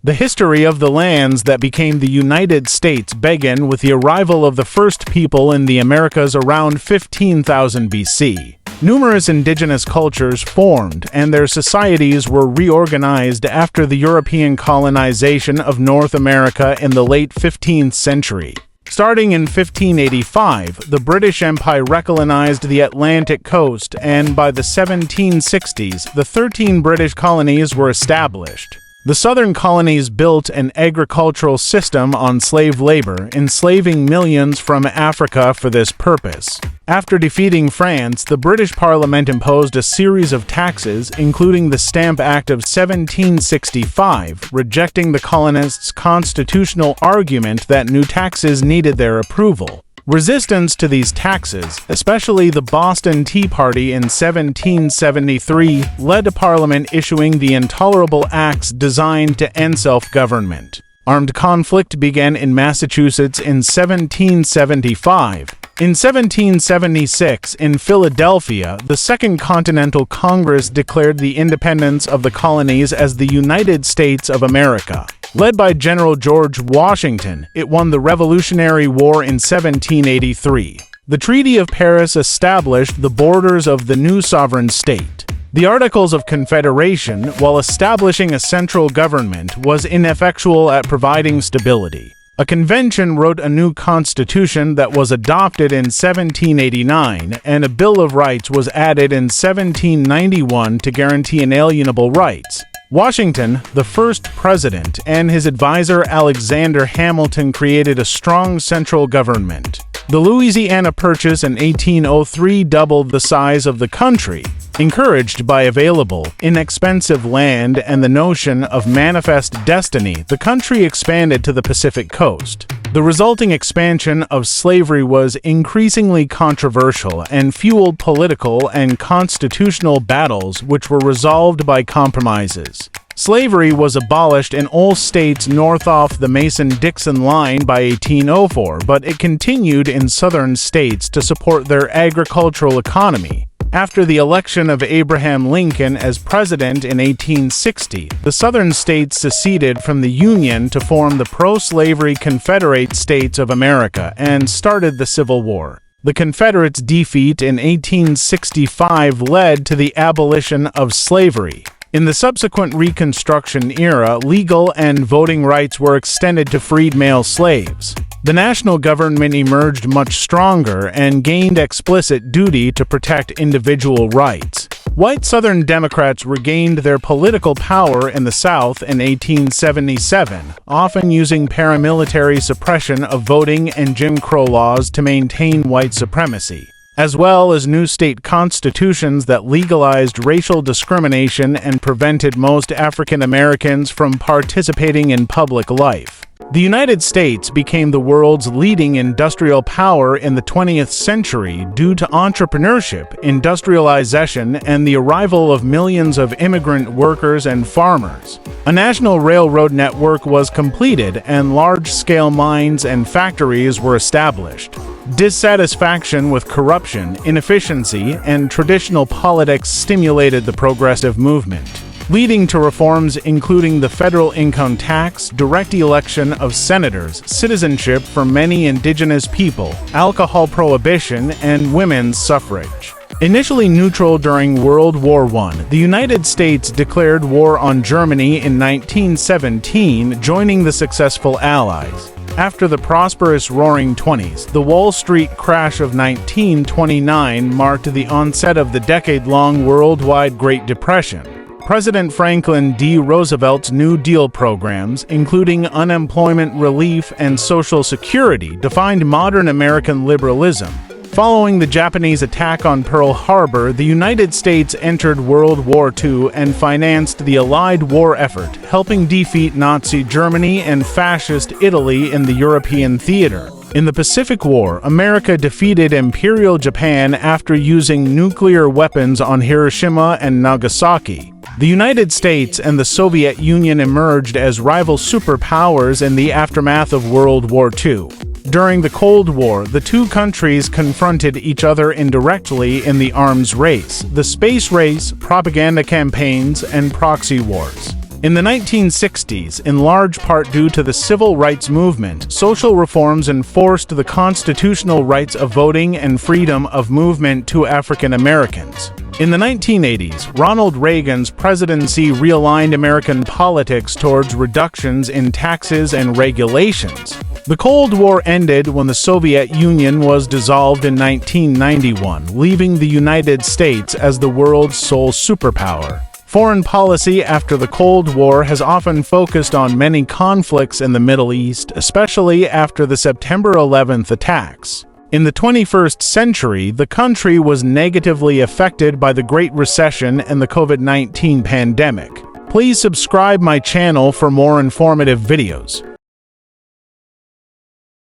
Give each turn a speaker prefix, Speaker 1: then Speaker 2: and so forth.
Speaker 1: The history of the lands that became the United States began with the arrival of the first people in the Americas around 15,000 BC. Numerous indigenous cultures formed, and their societies were reorganized after the European colonization of North America in the late 15th century. Starting in 1585, the British Empire recolonized the Atlantic coast, and by the 1760s, the 13 British colonies were established. The southern colonies built an agricultural system on slave labor, enslaving millions from Africa for this purpose. After defeating France, the British Parliament imposed a series of taxes, including the Stamp Act of 1765, rejecting the colonists' constitutional argument that new taxes needed their approval. Resistance to these taxes, especially the Boston Tea Party in 1773, led to Parliament issuing the Intolerable Acts designed to end self-government. Armed conflict began in Massachusetts in 1775. In 1776, in Philadelphia, the Second Continental Congress declared the independence of the colonies as the United States of America. Led by General George Washington, it won the Revolutionary War in 1783. The Treaty of Paris established the borders of the new sovereign state. The Articles of Confederation, while establishing a central government, was ineffectual at providing stability. A convention wrote a new constitution that was adopted in 1789, and a Bill of Rights was added in 1791 to guarantee inalienable rights. Washington, the first president, and his advisor Alexander Hamilton created a strong central government. The Louisiana Purchase in 1803 doubled the size of the country. Encouraged by available, inexpensive land and the notion of manifest destiny, the country expanded to the Pacific coast. The resulting expansion of slavery was increasingly controversial and fueled political and constitutional battles which were resolved by compromises. Slavery was abolished in all states north of the Mason-Dixon line by 1804, but it continued in southern states to support their agricultural economy. After the election of Abraham Lincoln as president in 1860, the southern states seceded from the Union to form the pro-slavery Confederate States of America and started the Civil War. The Confederates' defeat in 1865 led to the abolition of slavery. In the subsequent Reconstruction era, legal and voting rights were extended to freed male slaves. The national government emerged much stronger and gained explicit duty to protect individual rights. White Southern Democrats regained their political power in the South in 1877, often using paramilitary suppression of voting and Jim Crow laws to maintain white supremacy, as well as new state constitutions that legalized racial discrimination and prevented most African Americans from participating in public life. The United States became the world's leading industrial power in the 20th century due to entrepreneurship, industrialization, and the arrival of millions of immigrant workers and farmers. A national railroad network was completed, and large-scale mines and factories were established. Dissatisfaction with corruption, inefficiency, and traditional politics stimulated the progressive movement, leading to reforms including the federal income tax, direct election of senators, citizenship for many indigenous people, alcohol prohibition, and women's suffrage. Initially neutral during World War I, the United States declared war on Germany in 1917, joining the successful Allies. After the prosperous Roaring Twenties, the Wall Street crash of 1929 marked the onset of the decade-long worldwide Great Depression. President Franklin D. Roosevelt's New Deal programs, including unemployment relief and Social Security, defined modern American liberalism. Following the Japanese attack on Pearl Harbor, the United States entered World War II and financed the Allied war effort, helping defeat Nazi Germany and Fascist Italy in the European theater. In the Pacific War, America defeated Imperial Japan after using nuclear weapons on Hiroshima and Nagasaki. The United States and the Soviet Union emerged as rival superpowers in the aftermath of World War II. During the Cold War, the two countries confronted each other indirectly in the arms race, the space race, propaganda campaigns, and proxy wars. In the 1960s, in large part due to the civil rights movement, social reforms enforced the constitutional rights of voting and freedom of movement to African Americans. In the 1980s, Ronald Reagan's presidency realigned American politics towards reductions in taxes and regulations. The Cold War ended when the Soviet Union was dissolved in 1991, leaving the United States as the world's sole superpower. Foreign policy after the Cold War has often focused on many conflicts in the Middle East, especially after the September 11th attacks. In the 21st century, the country was negatively affected by the Great Recession and the COVID-19 pandemic. Please subscribe my channel for more informative videos.